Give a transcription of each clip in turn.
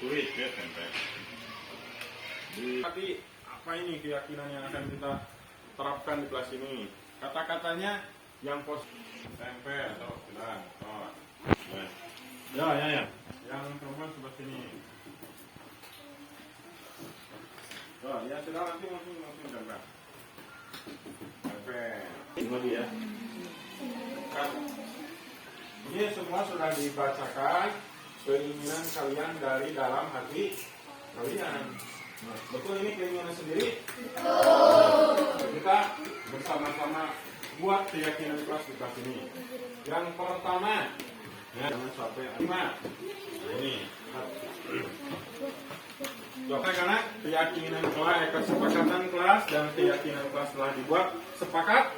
tulis ya tempel. Tapi apa ini keyakinan yang akan kita terapkan di kelas ini? Kata-katanya yang positif, tempel atau bilang. Oh, ya. Yang perempuan sebelah sini. Oh, ya sudah langsung tempel. Tempel. Ini ya. Ini semua sudah dibacakan keinginan kalian dari dalam hati kalian. Nah, betul ini keinginan sendiri? Betul. Kita bersama-sama buat keyakinan kelas di kelas ini. Yang pertama, ya, jangan sampai 5. Nah, ini. Oke, karena keyakinan kelas, kesepakatan kelas dan keyakinan kelas telah dibuat sepakat.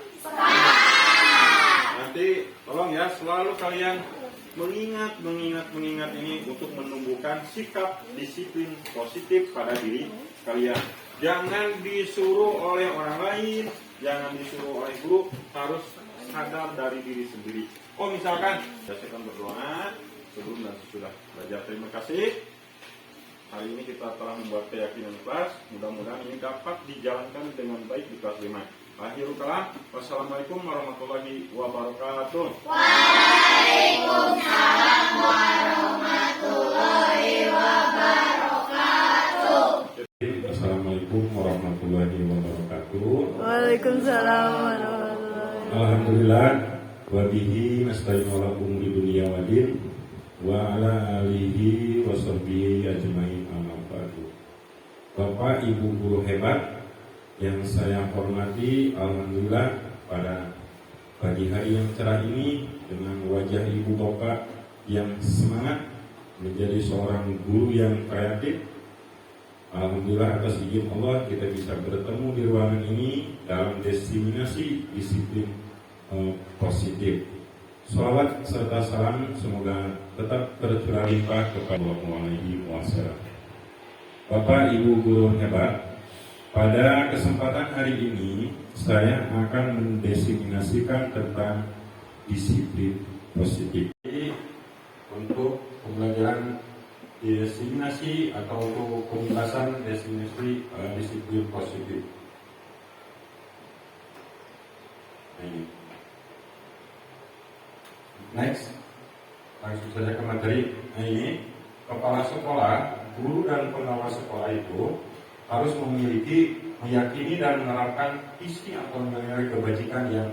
Nanti tolong ya selalu kalian mengingat ini untuk menumbuhkan sikap disiplin positif pada diri kalian. Jangan disuruh oleh orang lain, jangan disuruh oleh guru, harus sadar dari diri sendiri. Oh misalkan, saya akan berdoa sebelum dan sesudah belajar. Terima kasih. Hari ini kita telah membuat keyakinan kelas. Mudah-mudahan ini dapat dijalankan dengan baik di kelas 5. Akhirul kalam. Wassalamualaikum warahmatullahi wabarakatuh. Waalaikumsalam warahmatullahi wabarakatuh. Assalamualaikum warahmatullahi wabarakatuh. Waalaikumsalam warahmatullahi wabarakatuh. Alhamdulillah wa bihi nasta'inu ala umuri dunya wa din wa ala alihi wa sahbihi ajmain amma ba'du. Bapak Ibu guru hebat yang saya hormati, alhamdulillah pada pagi hari yang cerah ini dengan wajah ibu bapak yang semangat menjadi seorang guru yang kreatif. Alhamdulillah atas izin Allah kita bisa bertemu di ruangan ini dalam diseminasi disiplin positif. Salawat serta salam semoga tetap tercurah limpah kepada Allah SWT. Bapak Ibu guru hebat, pada kesempatan hari ini saya akan mendiseminasikan tentang disiplin positif. Untuk pembelajaran diseminasi atau untuk pembahasan diseminasi disiplin positif. Ini. Next, langsung saja ke materi. Nah ini, kepala sekolah, guru dan pengawas sekolah itu harus meyakini dan menerapkan visi atau nilai kebajikan yang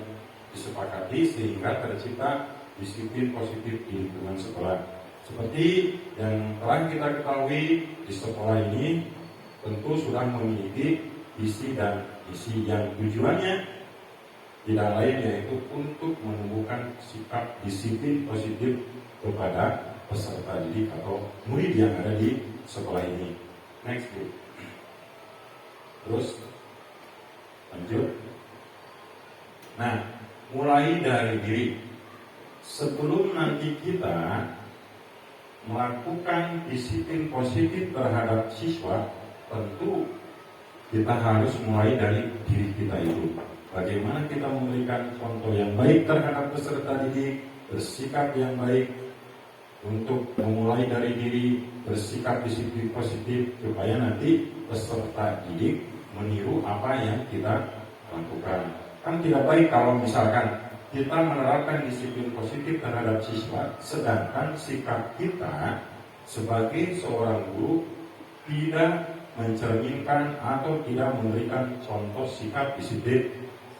disepakati sehingga tercipta disiplin positif di lingkungan sekolah. Seperti yang telah kita ketahui di sekolah ini tentu sudah memiliki visi dan misi yang tujuannya tidak lain yaitu untuk menumbuhkan sikap disiplin positif kepada peserta didik atau murid yang ada di sekolah ini. Next, please. Terus lanjut. Nah, mulai dari diri. Sebelum nanti kita melakukan disiplin positif terhadap siswa, tentu kita harus mulai dari diri kita itu. Bagaimana kita memberikan contoh yang baik terhadap peserta didik, bersikap yang baik untuk memulai dari diri, bersikap disiplin positif supaya nanti peserta didik meniru apa yang kita lakukan. Kan tidak baik kalau misalkan kita menerapkan disiplin positif terhadap siswa, sedangkan sikap kita sebagai seorang guru tidak mencerminkan atau tidak memberikan contoh sikap disiplin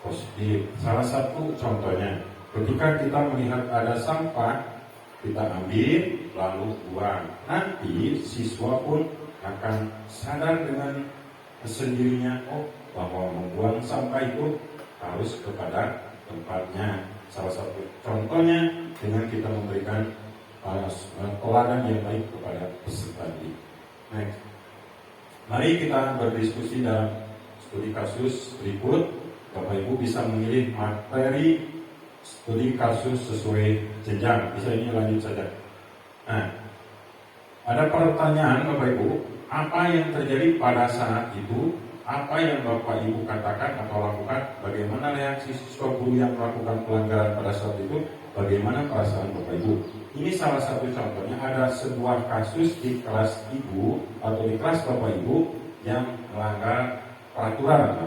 positif. Salah satu contohnya, ketika kita melihat ada sampah, kita ambil lalu buang. Nanti siswa pun akan sadar dengan sendirinya, oh bahwa membuang sampah itu harus kepada tempatnya. Salah satu contohnya dengan kita memberikan teladan yang baik kepada peserta didik. Next. Mari kita berdiskusi dalam studi kasus berikut. Bapak Ibu bisa memilih materi studi kasus sesuai jenjang. Bisa ini lanjut saja. Nah, ada pertanyaan Bapak Ibu, apa yang terjadi pada saat itu apa yang Bapak Ibu katakan atau lakukan, bagaimana reaksi siswa guru yang melakukan pelanggaran pada saat itu, bagaimana perasaan Bapak Ibu. Ini salah satu contohnya, ada sebuah kasus di kelas Ibu atau di kelas Bapak Ibu yang melanggar peraturan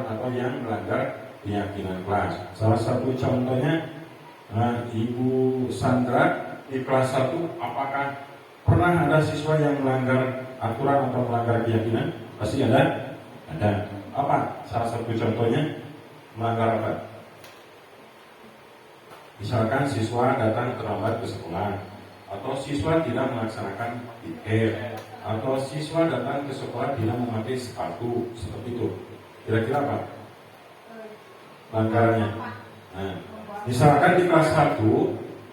atau yang melanggar keyakinan kelas. Salah satu contohnya, Ibu Sandra di kelas 1, apakah pernah ada siswa yang melanggar aturan atau melanggar keyakinan? Pasti ada. Ada. Apa? Salah satu contohnya melanggar apa? Misalkan siswa datang terlambat ke sekolah, atau siswa tidak melaksanakan tiket, atau siswa datang ke sekolah tidak memakai sepatu, seperti itu. Kira-kira apa pelanggarannya? Nah, misalkan di kelas 1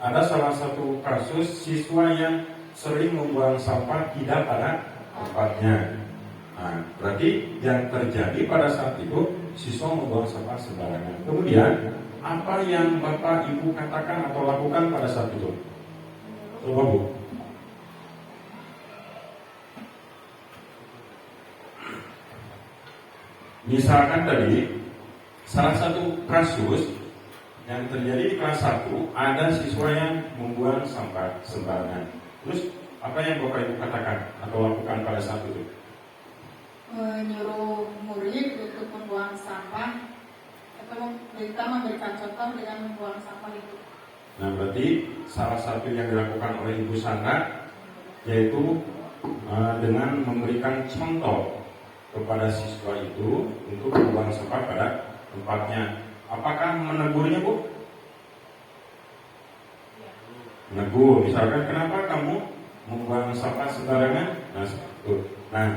ada salah satu kasus siswa yang sering membuang sampah tidak pada tempatnya. Nah, berarti yang terjadi pada saat itu siswa membuang sampah sembarangan. Kemudian apa yang Bapak Ibu katakan atau lakukan pada saat itu? Coba Bu. Misalkan tadi salah satu kasus yang terjadi di kelas 1, ada siswa yang membuang sampah sembarangan. Terus apa yang Bapak Ibu katakan atau lakukan pada saat itu? Menyuruh murid untuk membuang sampah atau kita memberikan contoh dengan membuang sampah itu. Nah, berarti salah satu yang dilakukan oleh Ibu Sandra yaitu dengan memberikan contoh kepada siswa itu untuk membuang sampah pada tempatnya. Apakah menegurnya, Bu? Menegur, misalkan kenapa kamu membuang sampah sembarangan? Nah, itu. Nah,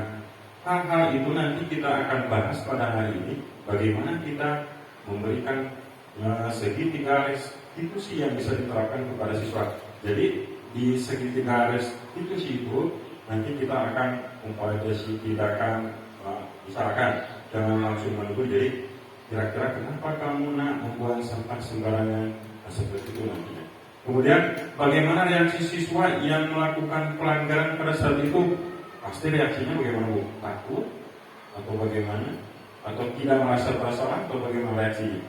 hal-hal itu nanti kita akan bahas pada hari ini, bagaimana kita memberikan segitiga restitusi yang bisa diterapkan kepada siswa. Jadi di segitiga restitusi itu nanti kita akan memvalidasi tindakan, misalkan jangan langsung menegur. Jadi kira-kira kenapa kamu nak membuang sampah sembarangan? Nah, seperti itu nantinya. Kemudian bagaimana reaksi siswa yang melakukan pelanggaran pada saat itu? Pasti reaksinya bagaimana, Bu? Takut? Atau bagaimana? Atau tidak merasa bersalah? Atau bagaimana reaksinya?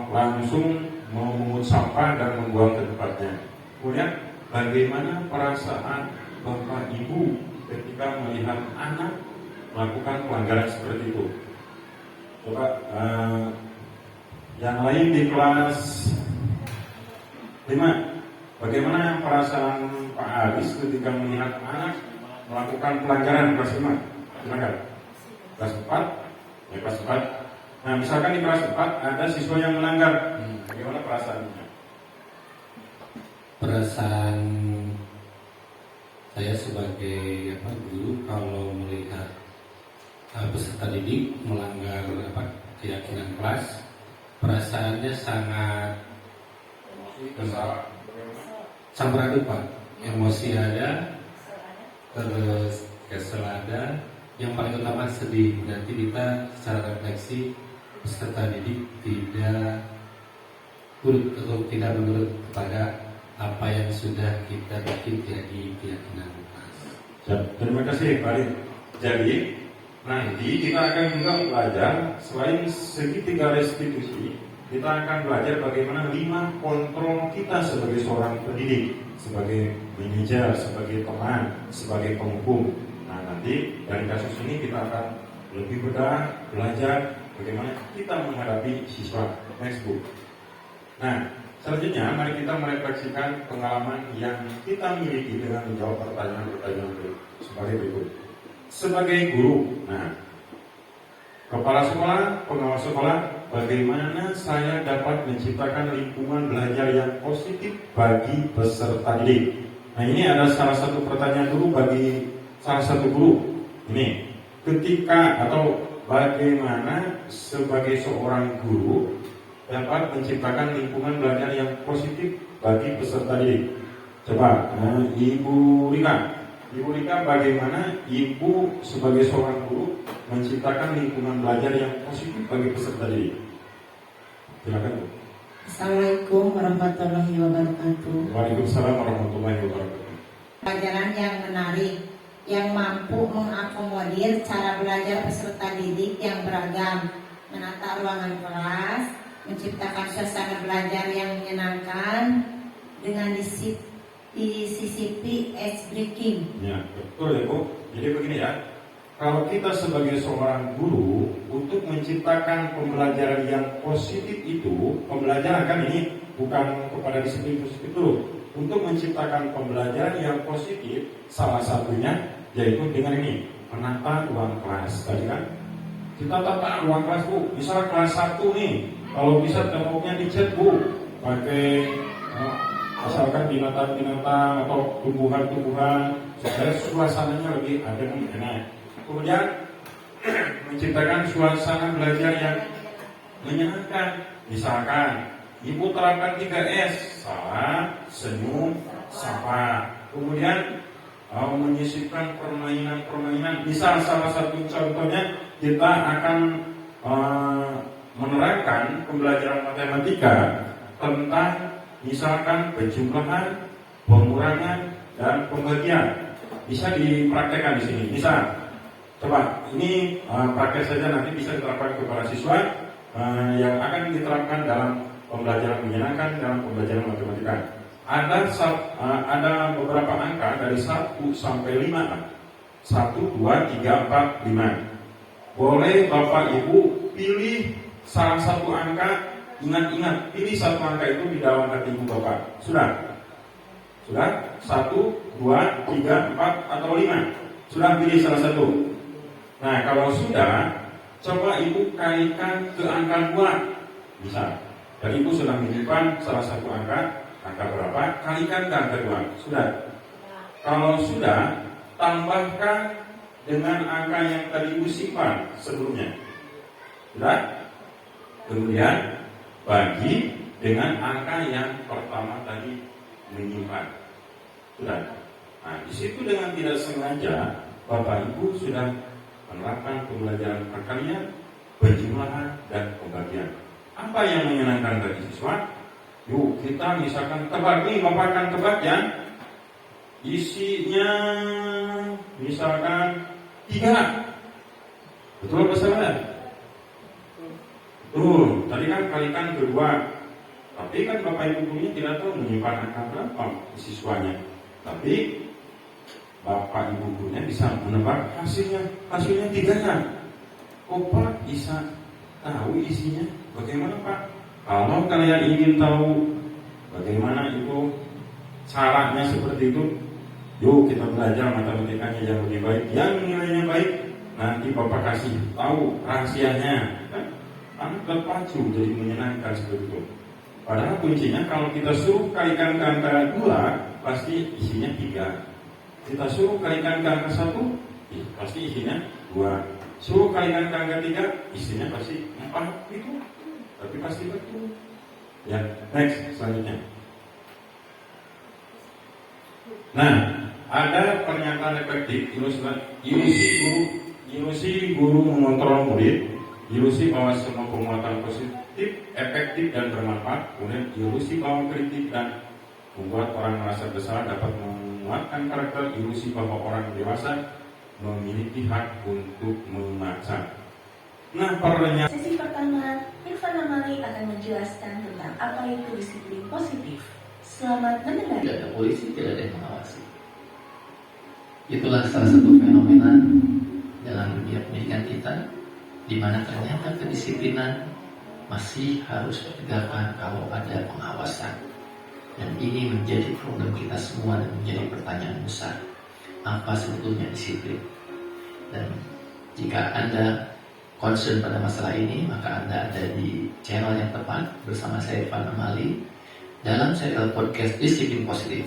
Langsung memungut sampah dan membuang ke tempatnya. Kemudian bagaimana perasaan Bapak Ibu ketika melihat anak melakukan pelanggaran seperti itu? Coba yang lain di kelas 5, bagaimana perasaan Pak Aris ketika melihat anak melakukan pelanggaran kelas 5? Silakan. Kelas 4? Ya, kelas 4. Nah, misalkan di kelas 4 ada siswa yang melanggar, bagaimana perasaannya? Perasaan saya sebagai guru kalau melihat peserta didik melanggar keyakinan kelas, perasaannya sangat campur aduk, Pak. Emosi ada, terus kesel ada, yang paling utama sedih. Nanti kita secara refleksi peserta didik tidak turut atau tidak menurut kepada apa yang sudah kita bikin jadi keyakinan kelas. Terima kasih Pak Rin. Jadi nanti kita akan juga belajar selain segitiga restitusi, kita akan belajar bagaimana 5 kontrol kita sebagai seorang pendidik, sebagai manajer, sebagai teman, sebagai penghukum. Nah, nanti dari kasus ini kita akan lebih belajar bagaimana kita menghadapi siswa. Next book. Nah, selanjutnya mari kita merefleksikan pengalaman yang kita miliki dengan menjawab pertanyaan-pertanyaan sebagai berikut. Sebagai guru, nah, kepala sekolah, pengawas sekolah, bagaimana saya dapat menciptakan lingkungan belajar yang positif bagi peserta didik? Nah, ini ada salah satu pertanyaan dulu bagi salah satu guru. Ini, ketika atau bagaimana sebagai seorang guru dapat menciptakan lingkungan belajar yang positif bagi peserta didik? Coba, Ibu Rika. Ibu Rika, bagaimana Ibu sebagai seorang guru menciptakan lingkungan belajar yang positif bagi peserta didik? Silakan, Bu. Assalamualaikum warahmatullahi wabarakatuh. Waalaikumsalam warahmatullahi wabarakatuh. Pelajaran yang menarik, yang mampu mengakomodir cara belajar peserta didik yang beragam, menata ruangan kelas, menciptakan suasana belajar yang menyenangkan dengan disisipi ice breaking. Ya, betul ya Bu. Jadi begini ya, kalau kita sebagai seorang guru untuk menciptakan pembelajaran yang positif itu, pembelajaran kan ini bukan kepada disiplin positif dulu. Untuk menciptakan pembelajaran yang positif, salah satunya yaitu dengan ini, menata ruang kelas. Tadi kan kita tata ruang kelas Bu. Misal kelas 1 nih, kalau bisa temboknya dicat Bu, pakai asalkan binatang-binatang atau tumbuhan-tumbuhan supaya suasananya lebih adem enak. Kemudian menciptakan suasana belajar yang menyenangkan. Misalkan Ibu terapkan 3S, salam, senyum, sapa. Kemudian menyisipkan permainan-permainan. Misal salah satu contohnya kita akan menerapkan pembelajaran matematika tentang misalkan penjumlahan, pengurangan, dan pembagian. Bisa dipraktekkan di sini. Misal, coba ini praktek saja nanti bisa diterapkan kepada siswa yang akan diterapkan dalam pembelajaran menyenangkan dalam pembelajaran matematika. Ada beberapa angka dari 1 sampai 5. 1, 2, 3, 4, 5. Boleh Bapak Ibu pilih salah satu angka. Ingat, pilih satu angka itu di dalam hati Ibu Bapak. Sudah? 1, 2, 3, 4, atau 5. Sudah pilih salah satu. Nah, kalau sudah, coba Ibu kalikan ke angka 2. Bisa. Dan Ibu sudah menyimpan salah satu angka berapa? Kalikan ke angka 2. Sudah. Kalau sudah, tambahkan dengan angka yang tadi Ibu simpan sebelumnya. Sudah? Kemudian bagi dengan angka yang pertama tadi menyimpan. Sudah. Nah, di situ dengan tidak sengaja Bapak Ibu sudah menerapkan pembelajaran perkalian, penjumlahan, dan pembagian. Apa yang menyenangkan bagi siswa? Yuk kita misalkan tebak nih, Bapak akan tebak ya. Isinya misalkan 3. Betul apa salah? Tuh, tadi kan kalikan kedua. Tapi kan Bapak Ibu gurunya tidak tahu menyimpan angka berapa siswanya. Tapi Bapak Ibu gurunya bisa menebak hasilnya 3. Kok Pak bisa tahu isinya? Bagaimana Pak? Kalau kalian ingin tahu bagaimana itu caranya seperti itu, yuk kita belajar matematikanya yang lebih baik, yang nilainya baik. Nanti Bapak kasih tahu rahasianya. Anak terpacu jadi menyenangkan seperti itu. Padahal kuncinya kalau kita suruh kalikan ke angka 2, pasti isinya 3. Kita suruh kalikan ke angka 1, pasti isinya 2. Suruh kalikan ke angka 3, isinya pasti 4 itu. Tapi pasti betul. Ya, next selanjutnya. Nah, ada pernyataan efektif ilusi guru mengontrol murid. Ilusi bahwa semua penguatan positif, efektif, dan bermanfaat. Kemudian ilusi bahwa kritik dan membuat orang merasa bersalah dapat menguatkan karakter. Ilusi bahwa orang dewasa memiliki hak untuk memaksa. Nah, pernyataan sesi pertama, Irfan Amali akan menjelaskan tentang apa itu disiplin positif. Selamat mendengar. Tidak ada polisi, tidak ada yang mengawasi. Itulah salah satu fenomena dalam dunia pendidikan kita, di mana ternyata kedisiplinan masih harus ditegakkan kalau ada pengawasan. Dan ini menjadi problem kita semua dan menjadi pertanyaan besar. Apa sebetulnya disiplin? Dan jika Anda concern pada masalah ini, maka Anda ada di channel yang tepat bersama saya Irfan Amali dalam serial podcast Disiplin Positif.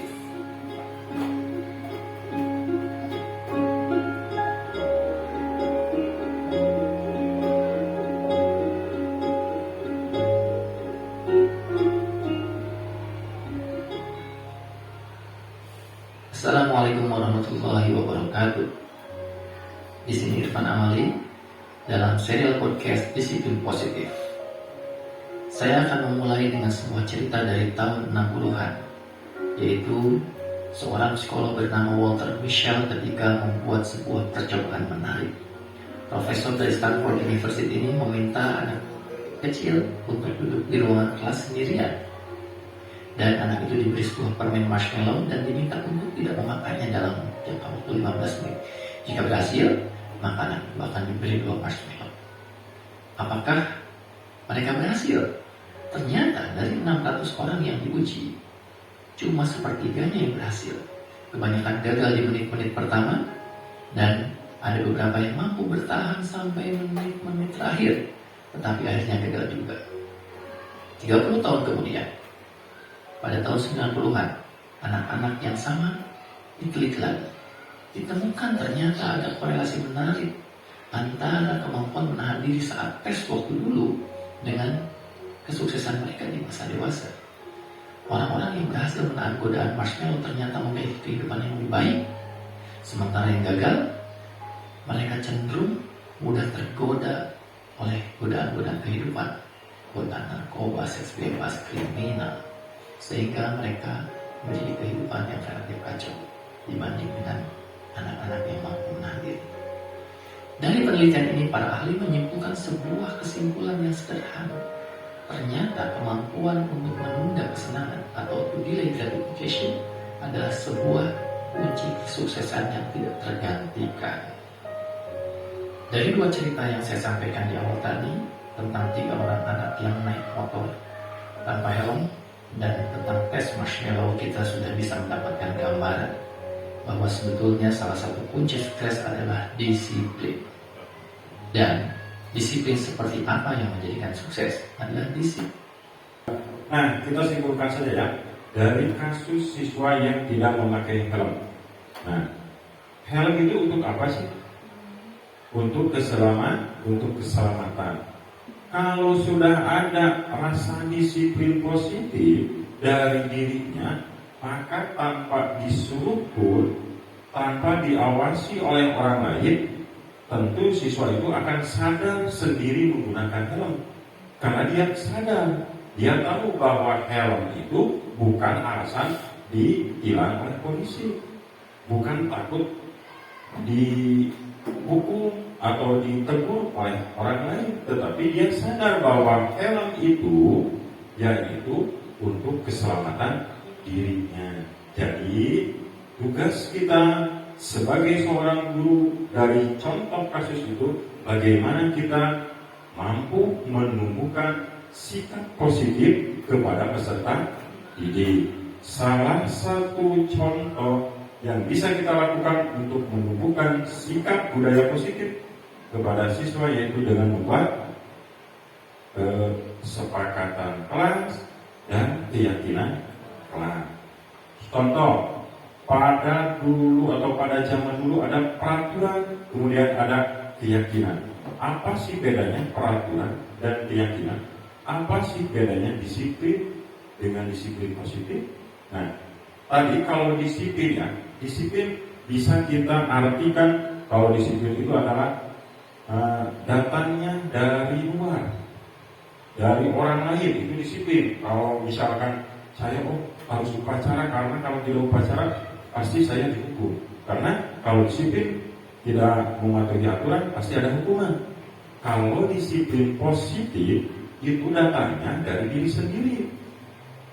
Assalamualaikum warahmatullahi wabarakatuh. Di sini Irfan Amali dalam serial podcast Disiplin Positif. Saya akan memulai dengan sebuah cerita dari tahun 60-an, yaitu seorang psikolog bernama Walter Mischel ketika membuat sebuah percobaan menarik. Profesor dari Stanford University ini meminta anak kecil untuk duduk di ruangan kelas sendirian. Dan anak itu diberi sebuah permen marshmallow dan diminta untuk tidak memakannya dalam jangka waktu 15 menit. Jika berhasil, maka anak itu akan diberi 2 marshmallow. Apakah mereka berhasil? Ternyata dari 600 orang yang diuji, cuma sepertiganya yang berhasil. Kebanyakan gagal di menit-menit pertama, dan ada beberapa yang mampu bertahan sampai menit-menit terakhir, tetapi akhirnya gagal juga. 30 tahun kemudian, pada tahun 90-an, anak-anak yang sama ditelit lagi. Ditemukan ternyata ada korelasi menarik antara kemampuan menahan diri saat tes waktu dulu dengan kesuksesan mereka di masa dewasa. Orang-orang yang berhasil menahan godaan marshmallow ternyata memiliki kehidupan yang lebih baik. Sementara yang gagal, mereka cenderung mudah tergoda oleh godaan-godaan kehidupan, godaan narkoba, seks bebas, kriminal, sehingga mereka memiliki kehidupan yang relatif kacau dibanding dengan anak-anak yang mampu menahan diri. Dari penelitian ini, para ahli menyimpulkan sebuah kesimpulan yang sederhana. Ternyata kemampuan untuk menunda kesenangan atau to delay gratification adalah sebuah kunci kesuksesan yang tidak tergantikan. Dari 2 cerita yang saya sampaikan di awal tadi tentang 3 orang anak yang naik motor tanpa helm dan tentang tes marshmallow, kita sudah bisa mendapatkan gambaran bahwa sebetulnya salah satu kunci sukses adalah disiplin. Dan disiplin seperti apa yang menjadikan sukses adalah disiplin. Nah, kita simpulkan saja ya, dari kasus siswa yang tidak memakai helm. Nah, helm itu untuk apa sih? Untuk keselamatan. Kalau sudah ada rasa disiplin positif dari dirinya, maka tanpa disuruh pun, tanpa diawasi oleh orang lain, tentu siswa itu akan sadar sendiri menggunakan helm. Karena dia sadar, dia tahu bahwa helm itu bukan alasan ditilang oleh polisi, bukan takut dihukum atau ditegur oleh orang lain, tetapi dia sadar bahwa helm itu yaitu untuk keselamatan dirinya. Jadi tugas kita sebagai seorang guru dari contoh kasus itu, bagaimana kita mampu menumbuhkan sikap positif kepada peserta didik. Salah satu contoh yang bisa kita lakukan untuk menumbuhkan sikap budaya positif kepada siswa yaitu dengan membuat kesepakatan kelas dan keyakinan kelas. Contoh, pada zaman dulu ada peraturan, kemudian ada keyakinan. Apa sih bedanya peraturan dan keyakinan? Apa sih bedanya disiplin dengan disiplin positif? Nah, tadi kalau disiplin ya, disiplin bisa kita artikan kalau disiplin itu adalah datangnya dari luar, dari orang lain, itu disiplin. Kalau misalkan saya harus upacara karena kalau tidak upacara pasti saya dihukum. Karena kalau disiplin tidak mematuhi aturan pasti ada hukuman. Kalau disiplin positif itu datangnya dari diri sendiri,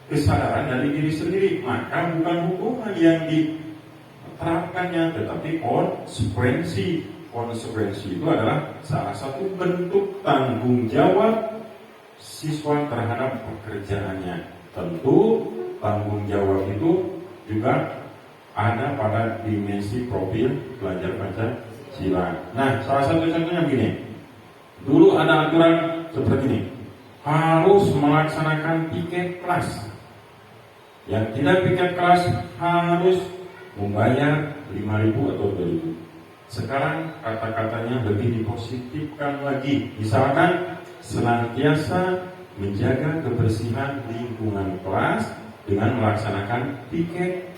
kesadaran dari diri sendiri, maka bukan hukuman yang diterapkannya, tetapi konsekuensi. Konsekuensi itu adalah salah satu bentuk tanggung jawab siswa terhadap pekerjaannya. Tentu tanggung jawab itu juga ada pada dimensi profil belajar Pancasila. Nah, salah satu contohnya begini. Dulu ada aturan seperti ini, harus melaksanakan piket kelas. Yang tidak piket kelas harus membayar 5.000 atau 2.000. Sekarang kata-katanya lebih dipositifkan lagi. Misalkan senantiasa menjaga kebersihan lingkungan kelas dengan melaksanakan piket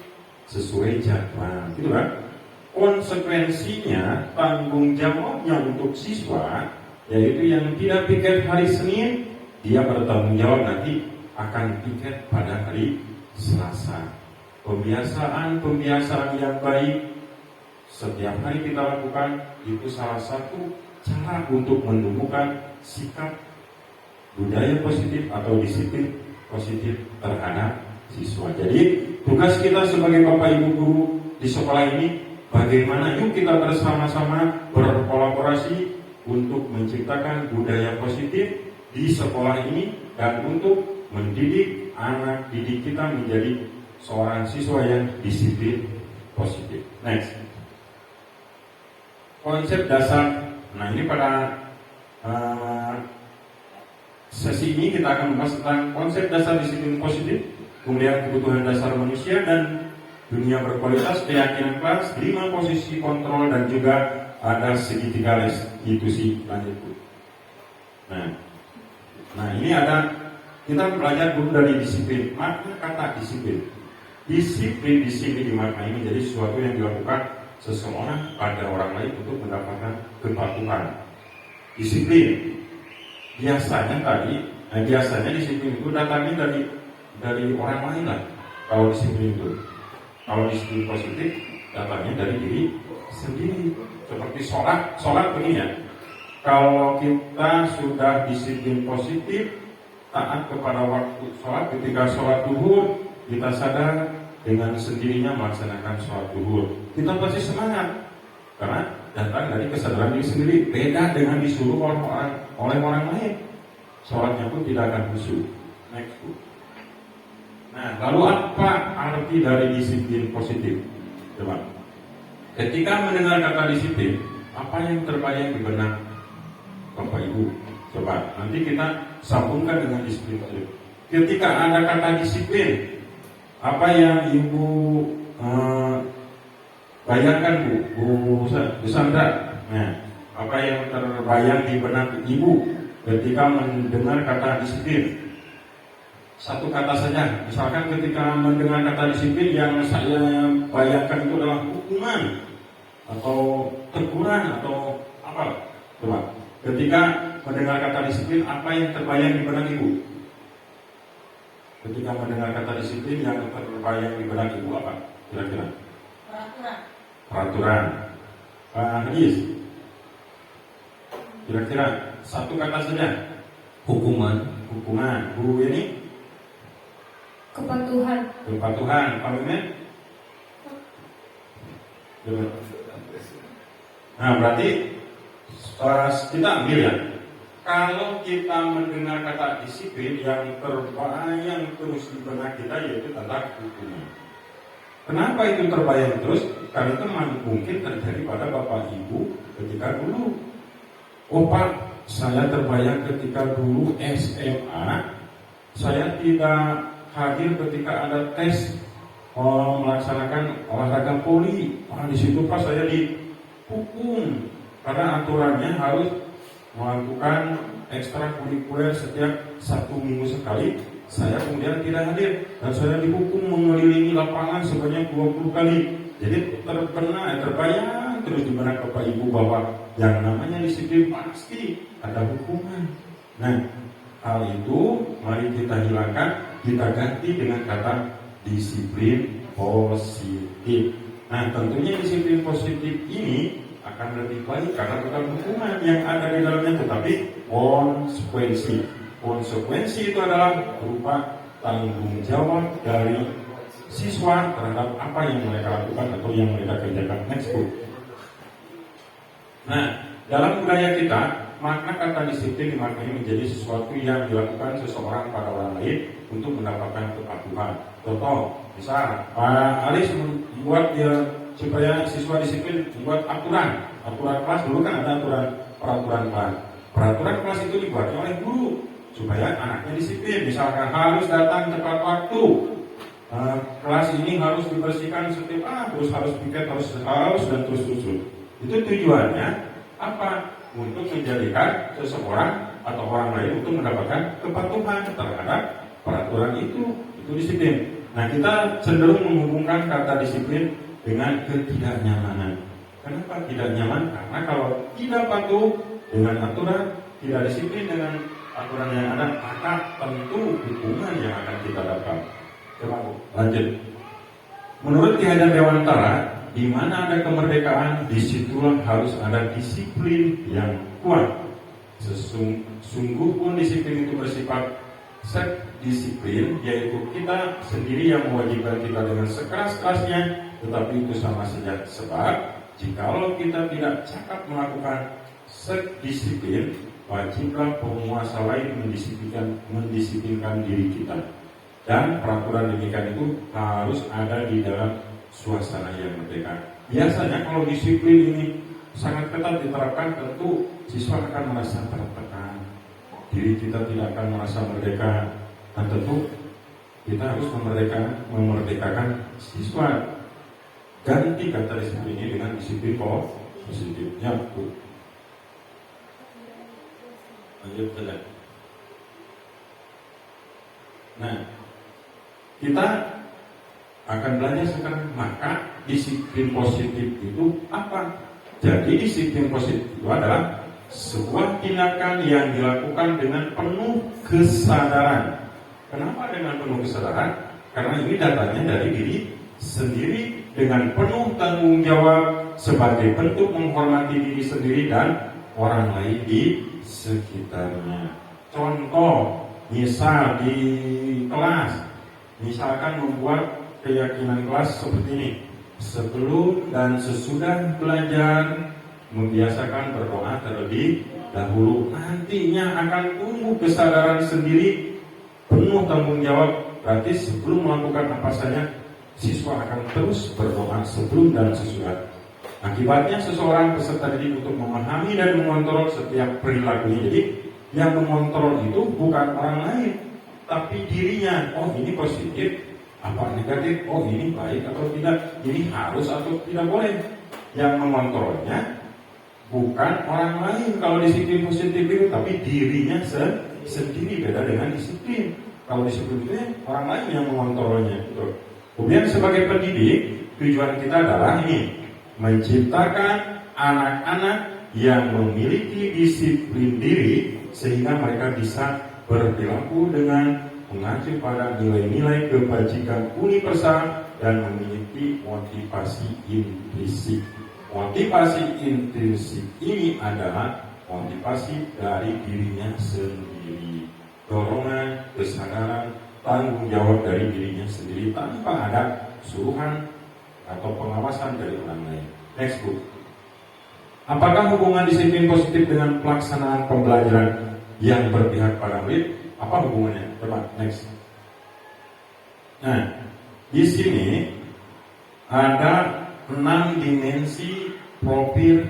sesuai jadwal, gitu kan? Konsekuensinya tanggung jawabnya untuk siswa, yaitu yang tidak piket hari Senin, dia bertanggung jawab nanti akan piket pada hari Selasa. pembiasaan yang baik setiap hari kita lakukan, itu salah satu cara untuk menumbuhkan sikap budaya positif atau disiplin positif terhadap siswa. Jadi tugas kita sebagai Bapak Ibu guru di sekolah ini, bagaimana yuk kita bersama-sama berkolaborasi untuk menciptakan budaya positif di sekolah ini dan untuk mendidik anak didik kita menjadi seorang siswa yang disiplin positif. Next, konsep dasar. Nah, ini pada sesi ini kita akan membahas tentang konsep dasar disiplin positif, kemudian kebutuhan dasar manusia dan dunia berkualitas, keyakinan kelas, 5 posisi kontrol, dan juga ada segitiga restitusi lanjut. Nah ini ada, kita belajar dulu dari disiplin. Makna kata disiplin. Disiplin di sini dimaknai menjadi sesuatu yang dilakukan seseorang pada orang lain untuk mendapatkan kepatuhan. Disiplin biasanya disiplin itu datangnya dari orang lain lah. Kalau disiplin itu, kalau disiplin positif datangnya dari diri sendiri. Seperti sholat begini ya. Kalau kita sudah disiplin positif, taat kepada waktu sholat, ketika sholat zuhur kita sadar dengan sendirinya melaksanakan sholat zuhur, kita pasti semangat karena datang dari kesadaran diri sendiri. Beda dengan disuruh oleh orang lain, sholatnya pun tidak akan khusyuk. Next. Nah, lalu apa arti dari disiplin positif? Coba. Ketika mendengar kata disiplin, apa yang terbayang di benak Bapak Ibu? Coba nanti kita sambungkan dengan disiplin positif. Ketika ada kata disiplin, apa yang Ibu bayangkan, Bu Sandra? Nah, apa yang terbayang di benak Ibu ketika mendengar kata disiplin? Satu kata saja, misalkan ketika mendengar kata disiplin, yang saya bayangkan itu adalah hukuman atau teguran atau apa? Coba, ketika mendengar kata disiplin, apa yang terbayang di benak Ibu? Ketika mendengar kata disiplin, yang terbayang di benak Ibu apa? Kira-kira? Peraturan. Pak Hadis, kira-kira satu kata saja. Hukuman. Bu ini? Kepatuhan. Pak Mimin? Nah, berarti kita ambil ya. Kalau kita mendengar kata disiplin, yang terbayang terus di benak kita yaitu tentang hukuman. Kenapa itu terbayang terus? Karena itu mungkin terjadi pada Bapak Ibu ketika dulu. Oh Pak, saya terbayang ketika dulu SMA, saya tidak hadir ketika ada tes melaksanakan olahraga poli. Di situ Pak saya dihukum karena aturannya harus melakukan ekstrakurikuler setiap 1 minggu sekali. Saya kemudian tidak hadir dan saya dihukum mengelilingi lapangan sebanyak 20 kali. Jadi terbayang terus di benak Bapak Ibu bahwa yang namanya disiplin pasti ada hukuman. Nah, hal itu mari kita hilangkan, kita ganti dengan kata disiplin positif. Nah, tentunya disiplin positif ini akan lebih baik karena bukan hukuman yang ada di dalamnya, tetapi konsekuensi. Konsekuensi itu adalah berupa tanggung jawab dari siswa terhadap apa yang mereka lakukan atau yang mereka kerjakan. Next book. Nah, dalam budaya kita, makna kata disiplin dimaknai menjadi sesuatu yang dilakukan seseorang pada orang lain untuk mendapatkan kepatuhan. Contoh, misal Pak Aris membuat supaya siswa disiplin, membuat aturan kelas. Dulu kan ada peraturan kelas. Peraturan kelas itu dibuatnya oleh guru supaya anaknya disiplin. Misalkan harus datang tepat waktu, kelas ini harus dibersihkan setiap terus harus piket, harus dan terus. Itu tujuannya apa? Untuk menjadikan seseorang atau orang lain untuk mendapatkan kepatuhan terhadap peraturan itu disiplin. Nah, kita cenderung menghubungkan kata disiplin dengan ketidaknyamanan. Kenapa tidak nyaman? Karena kalau tidak patuh dengan aturan, tidak disiplin dengan aturan yang ada, maka tentu hukuman yang akan kita dapat. Coba lanjut. Menurut Ki Hajar Dewantara, di mana ada kemerdekaan, disitulah harus ada disiplin yang kuat. Sungguh pun disiplin itu bersifat disiplin, yaitu kita sendiri yang mewajibkan kita dengan sekeras-kerasnya, tetapi itu sama saja. Sebab jikalau kita tidak cakap melakukan disiplin, wajiblah penguasa lain mendisiplinkan diri kita. Dan peraturan demikian itu harus ada di dalam suasana yang merdeka. Biasanya kalau disiplin ini sangat ketat diterapkan, tentu siswa akan merasa tertekan, diri kita tidak akan merasa merdeka, dan tentu kita harus memerdekakan siswa. Ganti kata disiplin ini dengan disiplin positifnya. Lanjut saja. Nah, kita akan belajar sekarang, maka disiplin positif itu apa? Jadi disiplin positif itu adalah sebuah tindakan yang dilakukan dengan penuh kesadaran. Kenapa dengan penuh kesadaran? Karena ini datangnya dari diri sendiri dengan penuh tanggung jawab sebagai bentuk menghormati diri sendiri dan orang lain di sekitarnya. Contoh, misal di kelas, misalkan membuat keyakinan kelas seperti ini: sebelum dan sesudah belajar membiasakan berdoa terlebih dahulu. Nantinya akan tumbuh kesadaran sendiri, penuh tanggung jawab. Berarti sebelum melakukan apa saja, siswa akan terus berdoa sebelum dan sesudah. Akibatnya seseorang peserta didik untuk memahami dan mengontrol setiap perilakunya. Jadi yang mengontrol itu bukan orang lain, tapi dirinya. Oh, ini positif, apa negatif, oh ini baik atau tidak, ini harus atau tidak boleh. Yang mengontrolnya bukan orang lain kalau disiplin positif itu, tapi dirinya sendiri. Beda dengan disiplin. Kalau disiplin itu orang lain yang mengontrolnya. Kemudian sebagai pendidik, tujuan kita adalah ini: menciptakan anak-anak yang memiliki disiplin diri sehingga mereka bisa berperilaku dengan mengacu pada nilai-nilai kebajikan universal dan memiliki motivasi intrinsik. Motivasi intrinsik ini adalah motivasi dari dirinya sendiri, dorongan, kesadaran, tanggung jawab dari dirinya sendiri tanpa ada suruhan atau pengawasan dari orang lain. Next book. Apakah hubungan disiplin positif dengan pelaksanaan pembelajaran yang berpihak pada murid? Apa hubungannya? Coba next. Nah, di sini ada 6 dimensi profil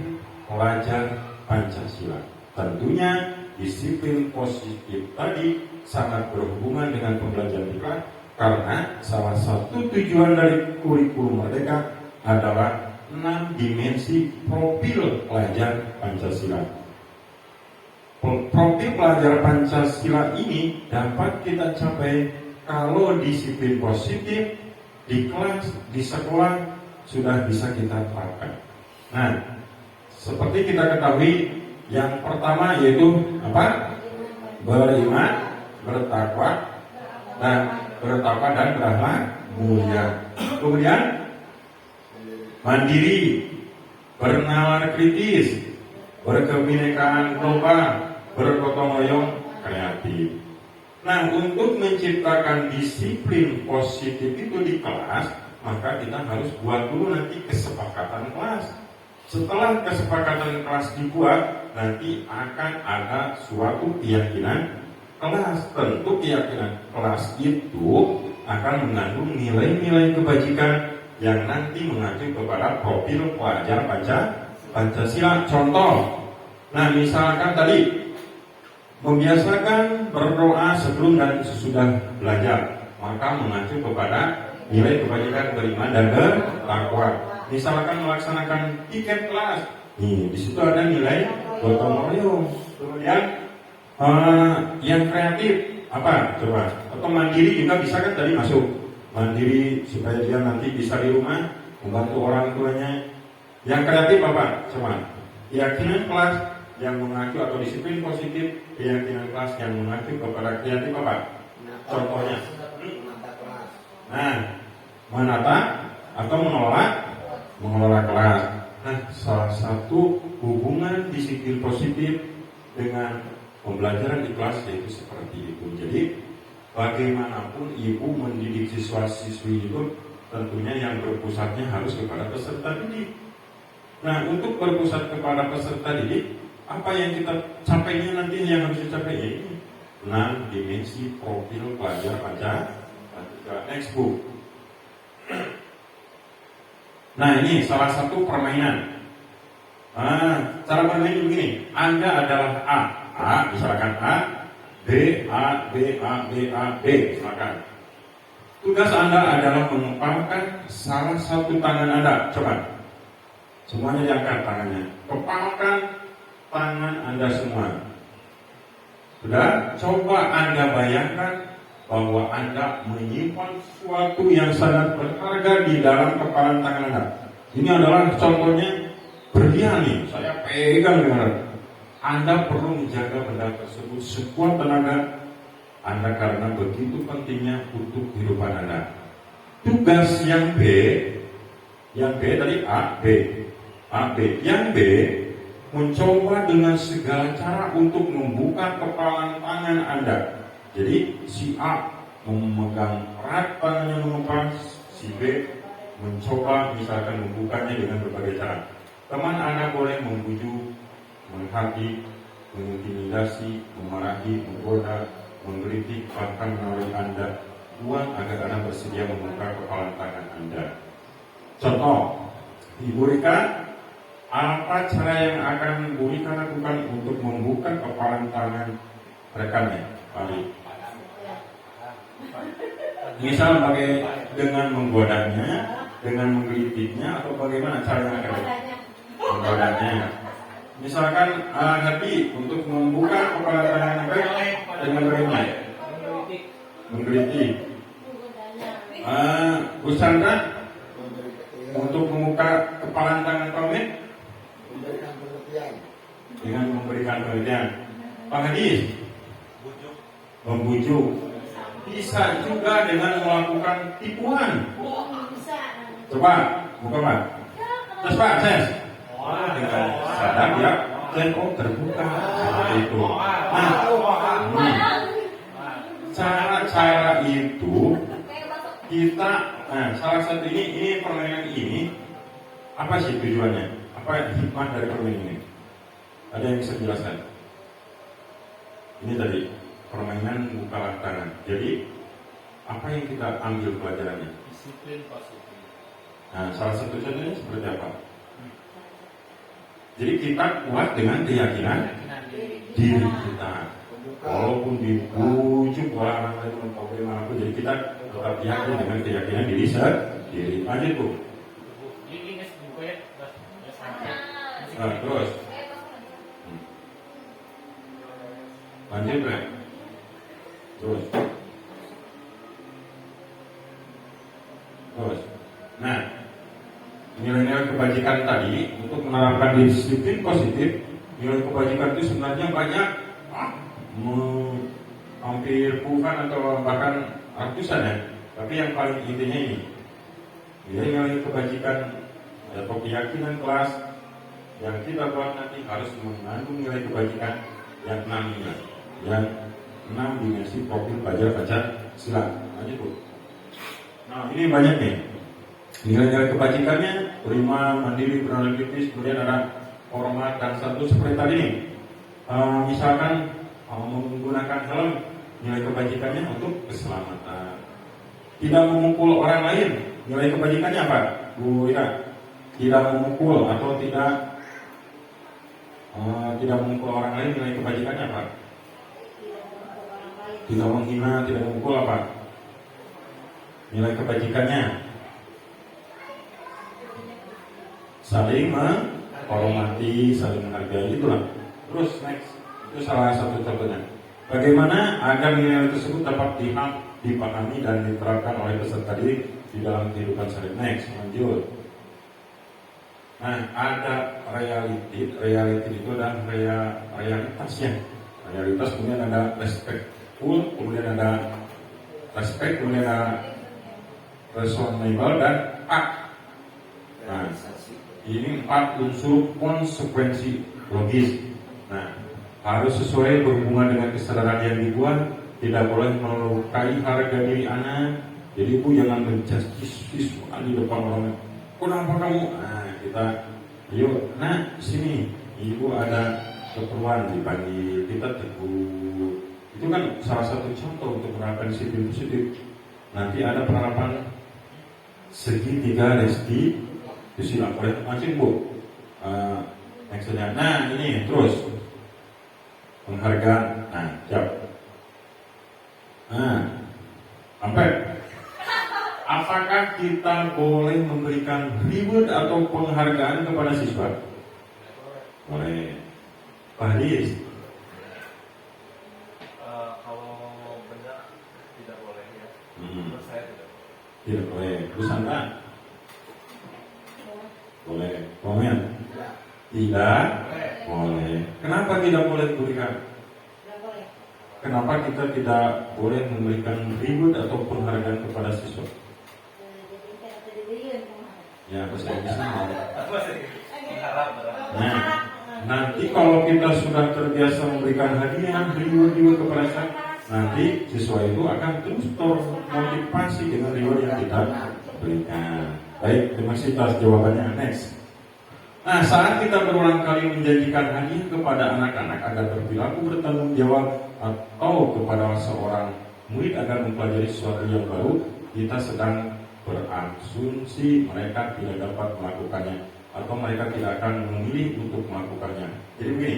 pelajar Pancasila. Tentunya disiplin positif tadi sangat berhubungan dengan pembelajaran kita, karena salah satu tujuan dari kurikulum Merdeka adalah 6 dimensi profil pelajar Pancasila. Profil pelajar Pancasila ini dapat kita capai kalau disiplin positif di kelas, di sekolah sudah bisa kita terapkan. Nah, seperti kita ketahui, yang pertama yaitu apa? Beriman, bertakwa dan berakhlak mulia. Kemudian mandiri, bernalar kritis, berkebinekaan global, bergotong royong, kreatif. Nah, untuk menciptakan disiplin positif itu di kelas, maka kita harus buat dulu nanti kesepakatan kelas. Setelah kesepakatan kelas dibuat, nanti akan ada suatu keyakinan kelas. Tentu keyakinan kelas itu akan mengandung nilai-nilai kebajikan yang nanti mengacu kepada profil pelajar Pancasila. Contoh, nah misalkan tadi membiasakan berdoa sebelum dan sesudah belajar, maka mengacu kepada nilai kebajikan beriman dan bertakwa. Misalkan melaksanakan tiket kelas, di situ ada nilai gotong royong. Kemudian yang kreatif apa? Coba. Atau mandiri juga bisa kan tadi masuk. Mandiri supaya dia nanti bisa di rumah membantu orang tuanya. Yang kreatif apa? Coba. Keyakinan kelas yang mengacu atau disiplin positif, keyakinan kelas yang mengacu kepada kreatif apa? Contohnya. Nah, menata atau mengelola kelas. Nah, salah satu hubungan disiplin positif dengan pembelajaran di kelas yaitu seperti itu. Jadi bagaimanapun ibu mendidik siswa-siswi itu tentunya yang berpusatnya harus kepada peserta didik. Nah, untuk berpusat kepada peserta didik, apa yang kita capainya nanti yang harus dicapai ini 6 dimensi profil pelajar pada next book. Nah, ini salah satu permainan. Cara bermain begini, Anda adalah A, misalkan A, B, A, B, A, B, A, B, misalkan. Tugas Anda adalah mengepalkan salah satu tangan Anda. Coba, semuanya diangkat tangannya. Kepalkan tangan Anda semua. Sudah, coba Anda bayangkan bahwa Anda menyimpan sesuatu yang sangat berharga di dalam kepalan tangan Anda. Ini adalah contohnya berlian nih, saya pegang dengan Anda perlu menjaga benda tersebut sekuat tenaga Anda karena begitu pentingnya untuk kehidupan Anda. Tugas yang B tadi A, B. Yang B mencoba dengan segala cara untuk membuka kepalan tangan Anda. Jadi si A memegang erat tangannya mengepas, si B mencoba misalkan membukanya dengan berbagai cara. Teman Anda boleh membujuk, menghakimi, mengintimidasi, memarahi, menggoda, mengkritik, bahkan menarik Anda buat agar Anda bersedia membuka kepalan tangan Anda. Contoh, Ibu Rika, apa cara yang akan Bu Rika lakukan untuk membuka kepalan tangan rekannya? Misal dengan menggodanya, dengan menggelitiknya, atau bagaimana caranya? Menggodanya. Misalkan Hati untuk membuka kepala tangan dengan bagaimana? Menggelitik. Bu Chandra untuk membuka kepala tangan Tomit dengan memberikan pengertian. Pak Hadis membujuk. Bisa juga dengan melakukan tipuan. Coba, buka Pak. Terus Pak, ses. Dengan sadar ya, terbuka seperti itu. Cara-cara itu kita, salah satu ini permainan ini apa sih tujuannya? Apa hikmah dari permainan ini? Ada yang bisa jelaskan? Ini tadi permainan buka tangan. Jadi apa yang kita ambil pelajarannya? Disiplin positif. Nah, salah satu contohnya seperti apa? Jadi kita kuat dengan keyakinan diri kita. Walaupun dibujuk orang lain untuk bagaimanapun, jadi kita tetap yakin dengan keyakinan diri sendiri. Lanjut Bu. Terus. Lanjut Bre. Terus. Nah, nilai-nilai kebajikan tadi untuk menerapkan disiplin positif, nilai kebajikan itu sebenarnya banyak, hampir puluhan atau bahkan ratusan ya. Tapi yang paling intinya ini, nilai-nilai kebajikan atau keyakinan kelas yang kita buat nanti harus mengandung nilai kebajikan yang 6 nilai, yang 6 dimensi profil pelajar Pancasila. Lanjut Bu. Nah, ini banyak nih. Nilai-nilai kebajikannya, prima, mandiri, beranalytis, kemudian ada hormat dan santun seperti tadi nih. Misalkan menggunakan helm, nilai kebajikannya untuk keselamatan. Tidak memukul orang lain, nilai kebajikannya apa, Bu Ira? Tidak memukul atau tidak memukul orang lain, nilai kebajikannya apa? Tidak menghina, tidak memukul apa? Nilai kebajikannya saling menghormati, saling menghargai, itulah. Terus next, itu salah satu contohnya. Bagaimana agar nilai tersebut dapat dipahami dan diterapkan oleh peserta didik di dalam kehidupan sehari. Next, lanjut. Nah, ada reality itu adalah realitasnya. Realitas kemudian ada respectful, kemudian ada respect, kemudian ada reasonable dan fact. Nah, ini 4 unsur konsekuensi logis. Nah, harus sesuai berhubungan dengan kesadaran yang dibuat, tidak boleh melukai harga diri anak. Jadi ibu jangan menjudge siswa di depan orang. Kenapa kamu? Nah, kita, ayo, nak, sini. Ibu ada keperluan dipanggil, kita tegur. Itu kan salah satu contoh untuk menerapkan disiplin positif. Nanti ada penerapan segitiga restitusi oleh masing bu. Maksudnya, nah ini terus penghargaan. Nah, siap. Nah, sampai. Apakah kita boleh memberikan reward atau penghargaan kepada siswa? Boleh. Pak Hadis. Kalau benar tidak boleh ya. Menurut saya tidak boleh. Tidak boleh. Terus Anda? Boleh. Komen? Tidak boleh. Kenapa tidak boleh diberikan? Kenapa kita tidak boleh memberikan reward atau penghargaan kepada siswa? Ya, bahasa Inggrisnya. Nah, nanti kalau kita sudah terbiasa memberikan hadiah, reward kepada siswa, nanti siswa itu akan terus termotivasi dengan reward yang kita berikan. Baik, terima kasih atas jawabannya. Next. Nah, saat kita berulang kali menjanjikan hadiah kepada anak-anak agar berperilaku bertanggung jawab atau kepada seorang murid agar mempelajari sesuatu yang baru, kita sedang berasumsi mereka tidak dapat melakukannya atau mereka tidak akan memilih untuk melakukannya. Jadi begini,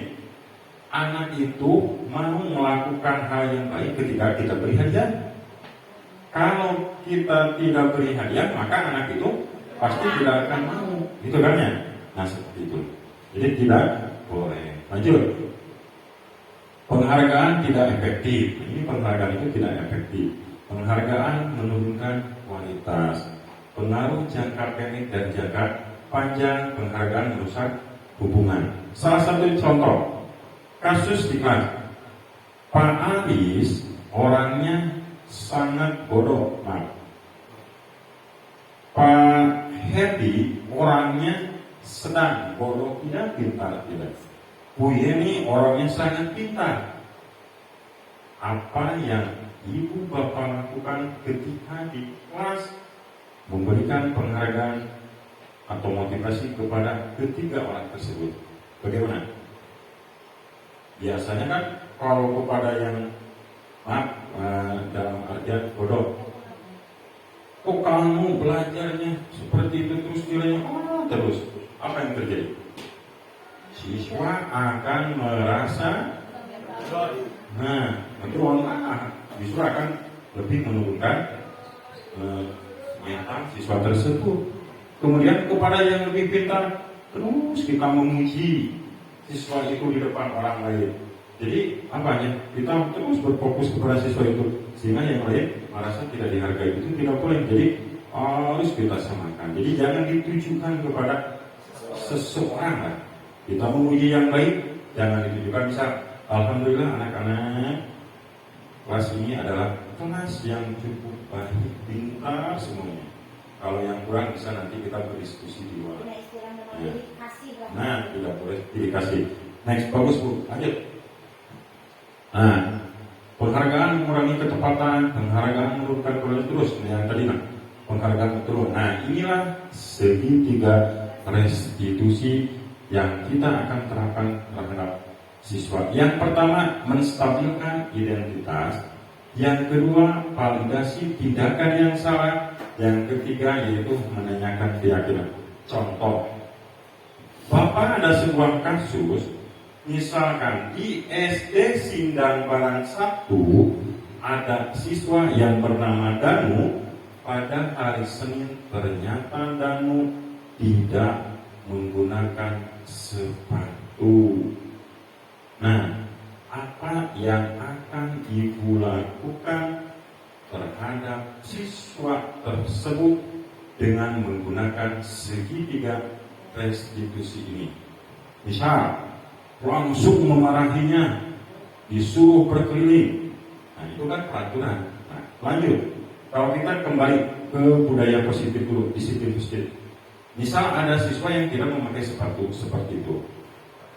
anak itu mau melakukan hal yang baik ketika kita beri hadiah. Kalau kita tidak beri hadiah, maka anak itu pasti tidak akan mau. Itu kan ya? Nah, seperti itu. Jadi tidak boleh. Lanjut. Penghargaan tidak efektif. Ini penghargaan itu tidak efektif. Penghargaan menurunkan kualitas. Pengaruh jangka pendek dan jangka panjang penghargaan merusak hubungan. Salah satu contoh kasus di kelas. Pak Aris orangnya sangat bodoh. Nah, Pak Hedi orangnya sedang bodoh, tidak pintar tidak. Bu Yeni orangnya sangat pintar. Apa yang ibu bapak lakukan ketika di kelas memberikan penghargaan atau motivasi kepada ketiga orang tersebut? Bagaimana? Biasanya kan kalau kepada yang dalam artian bodoh, kok kamu belajarnya seperti itu terus nilainya terus, apa yang terjadi? Siswa akan merasa justru akan lebih menurunkan mental siswa tersebut. Kemudian kepada yang lebih pintar, terus kita memuji siswa itu di depan orang lain. Jadi apanya? Kita terus berfokus kepada siswa itu, sehingga yang lain merasa tidak dihargai. Itu tidak boleh. Jadi harus kita samakan. Jadi jangan ditujukan kepada seseorang. Kita memuji yang baik, jangan ditujukan. Misal, alhamdulillah anak-anak kelas ini adalah kelas yang cukup baik, pintar semuanya. Kalau yang kurang bisa nanti kita berdiskusi di luar. Ya. Nah, tidak boleh dikasih. Next, bagus Bu, lanjut. Nah, penghargaan mengurangi ketepatan, penghargaan menurunkan kualitas terus. Yang tadi penghargaan turun. Nah, inilah segitiga restitusi yang kita akan terapkan terhadap siswa. Yang pertama, menstabilkan identitas. Yang kedua, validasi tindakan yang salah. Yang ketiga, yaitu menanyakan keyakinan. Contoh, Bapak ada sebuah kasus, misalkan di SD Sindang Barang 1 ada siswa yang bernama Danu. Pada hari Senin ternyata Danu tidak menggunakan sepatu. Nah, apa yang akan Ibu lakukan terhadap siswa tersebut dengan menggunakan segitiga restitusi ini? Misal, langsung memarahinya, disuruh berkeliling. Nah, itu kan peraturan. Nah, lanjut. Kalau kita kembali ke budaya positif dulu, disiplin positif. Misal ada siswa yang tidak memakai sepatu seperti itu.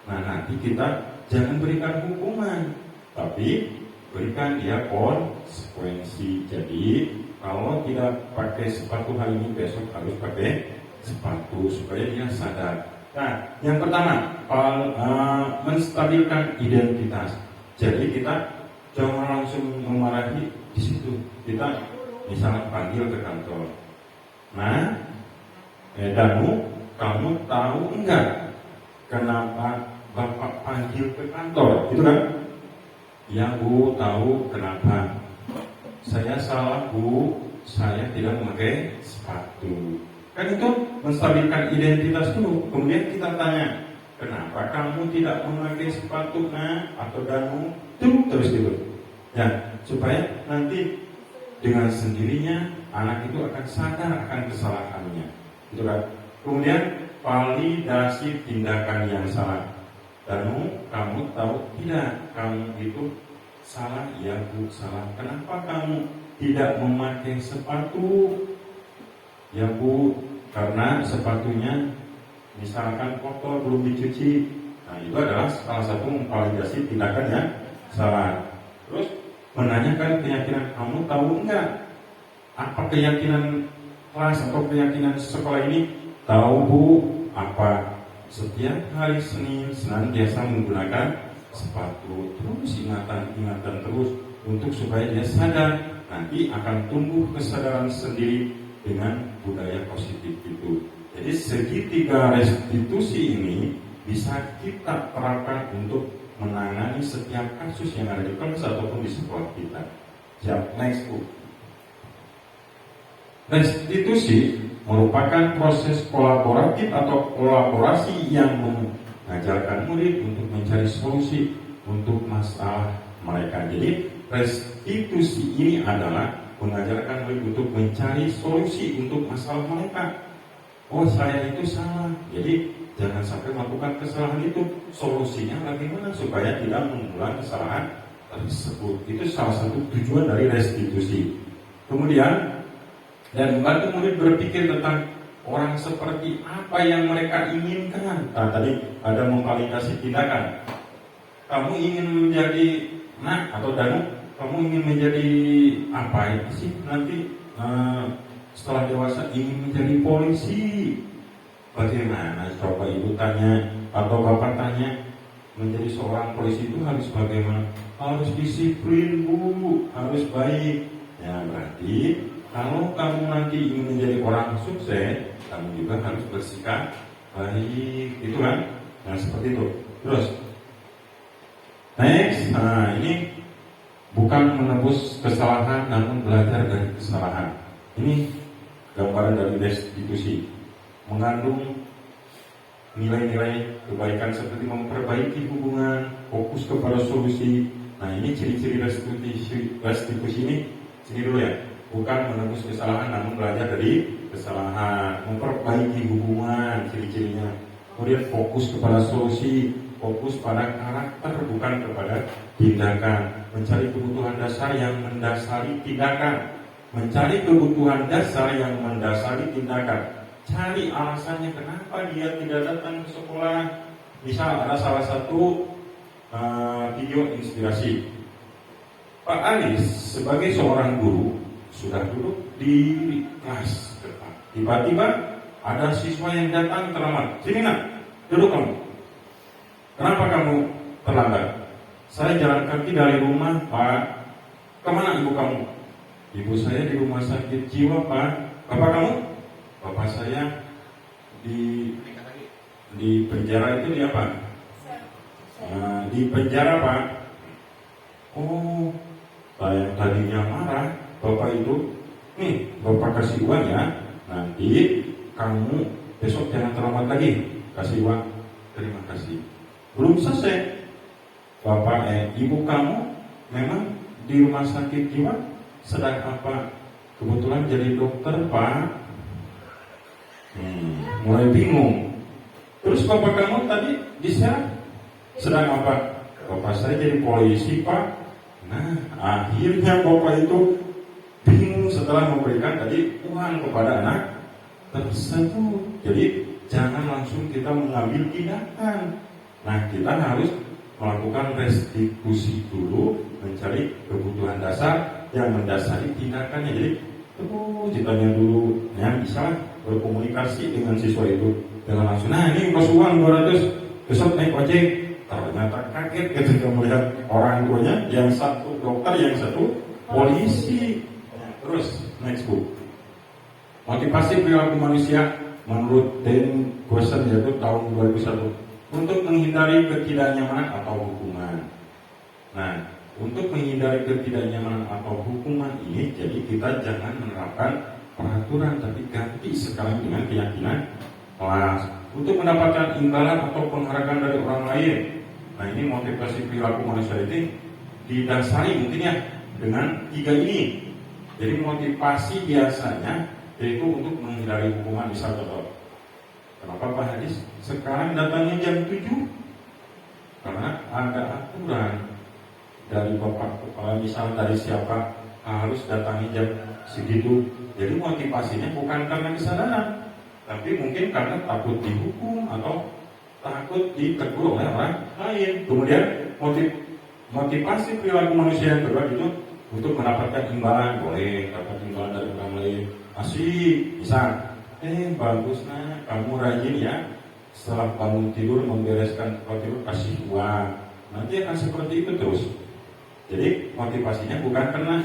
Nah, nanti kita jangan berikan hukuman, tapi berikan dia konsekuensi. Jadi kalau tidak pakai sepatu hari ini, besok harus pakai sepatu supaya dia sadar. Nah, yang pertama, menstabilkan identitas. Jadi kita jangan langsung memarahi di situ. Kita misalnya panggil ke kantor. Nah, Danu, kamu tahu enggak kenapa Bapak panggil ke kantor? Itu kan? Ya Bu, tahu kenapa. Saya salah Bu, saya tidak memakai sepatu. Kan itu menstabilkan identitas dulu. Kemudian kita tanya, kenapa kamu tidak memakai sepatu Nak atau Danu? Terus gitu. Ya, supaya nanti dengan sendirinya anak itu akan sadar akan kesalahannya. Gitu kan? Kemudian validasi tindakan yang salah. Danu, kamu tahu tidak kamu itu salah? Ya Bu, salah. Kenapa kamu tidak memakai sepatu? Ya Bu, karena sepatunya misalkan kotor belum dicuci. Nah, itu adalah salah satu memvalidasi tindakan yang salah. Terus menanyakan keyakinan, kamu tahu enggak apa keyakinan kelas atau keyakinan sekolah ini? Tahu Bu, apa? Setiap hari Senin senantiasa menggunakan sepatu. Terus ingatan terus untuk supaya dia sadar. Nanti akan tumbuh kesadaran sendiri dengan budaya positif itu. Jadi segitiga restitusi ini bisa kita terapkan untuk menangani setiap kasus yang ada di kelas ataupun di sekolah kita. Siap, next Bu. Restitusi merupakan proses kolaboratif atau kolaborasi yang mengajarkan murid untuk mencari solusi untuk masalah mereka. Jadi restitusi ini adalah mengajarkan murid untuk mencari solusi untuk masalah mereka. Oh, saya itu salah. Jadi jangan sampai melakukan kesalahan itu. Solusinya bagaimana supaya tidak mengulang kesalahan tersebut. Itu salah satu tujuan dari restitusi. Kemudian dan membantu murid berpikir tentang orang seperti apa yang mereka inginkan. Nah, tadi ada memvalidasi tindakan. Kamu ingin menjadi Nak atau Danu, kamu ingin menjadi apa itu sih nanti setelah dewasa? Ingin menjadi polisi. Bagaimana? Coba ibu tanya atau bapak tanya, menjadi seorang polisi itu harus bagaimana? Harus disiplin Bu, harus baik. Ya berarti kalau kamu nanti ingin menjadi orang sukses, kamu juga harus bersikap baik, itu kan? Nah seperti itu. Terus, next, nah ini bukan menebus kesalahan, namun belajar dari kesalahan. Ini gambaran dari restitusi, mengandung nilai-nilai kebaikan seperti memperbaiki hubungan, fokus kepada solusi. Nah ini ciri-ciri restitusi ini, sini dulu ya. Bukan menebus kesalahan, namun belajar dari kesalahan, memperbaiki hubungan, ciri-cirinya. Kemudian fokus kepada solusi, fokus pada karakter, bukan kepada tindakan. Mencari kebutuhan dasar yang mendasari tindakan. Mencari kebutuhan dasar yang mendasari tindakan. Cari alasannya kenapa dia tidak datang ke sekolah. Misal ada salah satu video inspirasi. Pak Alis sebagai seorang guru sudah duduk di kelas depan. Tiba-tiba ada siswa yang datang terlambat. Sini Nak, duduk kamu. Kenapa kamu terlambat? Saya jalan kaki dari rumah Pak. Kemana ibu kamu? Ibu saya di rumah sakit jiwa Pak. Bapak kamu? Bapak saya di penjara itu di apa? Di penjara Pak. Oh, saya tadinya marah. Bapak itu, nih Bapak kasih uang ya. Nanti kamu besok jangan terlambat lagi. Kasih uang. Terima kasih. Belum selesai. Bapak ibu kamu memang di rumah sakit jiwa sedang apa? Kebetulan jadi dokter Pak. Mulai bingung. Terus bapak kamu tadi diserang sedang apa? Bapak saya jadi polisi Pak. Nah akhirnya bapak itu bingung setelah memberikan tadi uang kepada anak tersebut. Jadi jangan langsung kita mengambil tindakan. Nah, kita harus melakukan restitusi dulu, mencari kebutuhan dasar yang mendasari tindakannya. Jadi ditanya dulu, ya bisa berkomunikasi dengan siswa itu dengan langsung. Nah, ini pas uang 200, besok naik ojek. Ternyata kaget ketika melihat orang tuanya, yang satu dokter, yang satu polisi. Terus next book. Motivasi perilaku manusia menurut Dan Gosen, yaitu tahun 2001, untuk menghindari ketidaknyamanan atau hukuman. Nah, untuk menghindari ketidaknyamanan atau hukuman ini, jadi kita jangan menerapkan peraturan, tapi ganti sekarang dengan keyakinan kelas. Untuk mendapatkan imbalan atau penghargaan dari orang lain. Nah, ini motivasi perilaku manusia ini didasari mungkin ya dengan 3 ini. Jadi motivasi biasanya yaitu untuk menghindari hukuman. Misal contoh, kenapa Pak Hadis sekarang datangnya jam 7? Karena ada aturan dari Bapak Kepala, misal dari siapa harus datangi jam segitu. Jadi motivasinya bukan karena kesadaran, tapi mungkin karena takut dihukum atau takut ditegur oleh orang lain. Kemudian motivasi perilaku manusia yang kedua itu untuk mendapatkan imbalan. Boleh dapat imbalan dari orang lain, asik, misal bagus nah kamu rajin ya, setelah bangun tidur membereskan tempat tidur kasih uang, nanti akan seperti itu terus. Jadi motivasinya bukan karena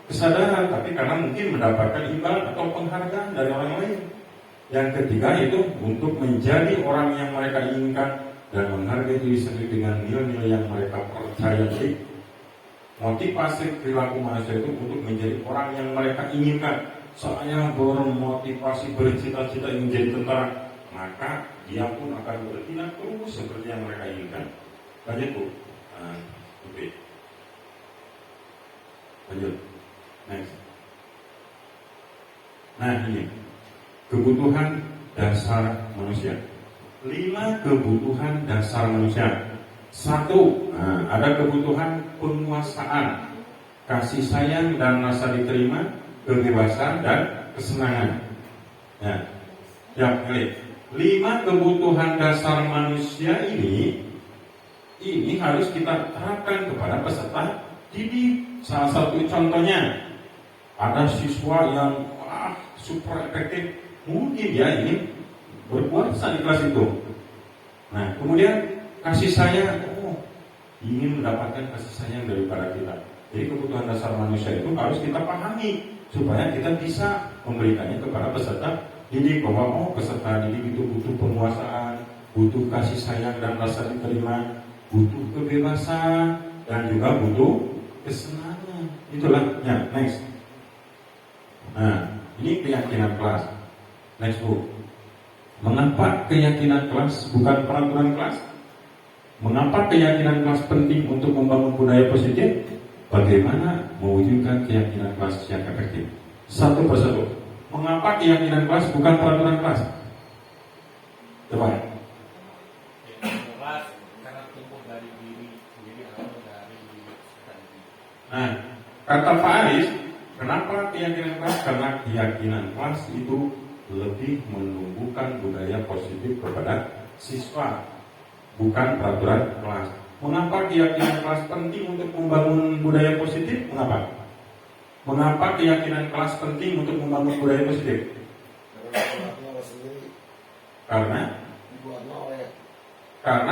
kesadaran, tapi karena mungkin mendapatkan imbalan atau penghargaan dari orang lain. Yang ketiga itu untuk menjadi orang yang mereka inginkan dan menghargai diri sendiri dengan nilai-nilai yang mereka percaya. Jadi motivasi perilaku manusia itu untuk menjadi orang yang mereka inginkan. Saya bermotivasi, bercita-cita ingin jadi tentara, maka dia pun akan bertindak terus seperti yang mereka inginkan. Lanjut Bu. Oke. Lanjut. Next. Nah ini kebutuhan dasar manusia. 5 kebutuhan dasar manusia. 1, ada kebutuhan penguasaan, kasih sayang dan rasa diterima, kebebasan dan kesenangan. Ya, 5 kebutuhan dasar manusia ini harus kita terapkan kepada peserta didik. Salah satu contohnya, ada siswa yang super efektif, mungkin ya ini berpuasa di kelas itu. Nah, kemudian kasih sayang, ingin mendapatkan kasih sayang daripada kita. Jadi kebutuhan dasar manusia itu harus kita pahami supaya kita bisa memberikannya kepada peserta didik, bahwa peserta didik itu butuh penguasaan, butuh kasih sayang dan rasa diterima, butuh kebebasan, dan juga butuh kesenangan. Itulah ya, next. Nah, ini keyakinan kelas. Next Bu. Mengapa keyakinan kelas bukan peraturan kelas? Mengapa keyakinan kelas penting untuk membangun budaya positif? Bagaimana mewujudkan keyakinan kelas yang efektif? Satu persatu. Mengapa keyakinan kelas bukan peraturan kelas? Coba. Kelas karena tumbuh dari diri sendiri atau dari diri sendiri. Nah, kata Pak Aris, kenapa keyakinan kelas? Karena keyakinan kelas itu lebih menumbuhkan budaya positif kepada siswa, bukan peraturan kelas. Mengapa keyakinan kelas penting untuk membangun budaya positif? Mengapa? Mengapa keyakinan kelas penting untuk membangun budaya positif? Karena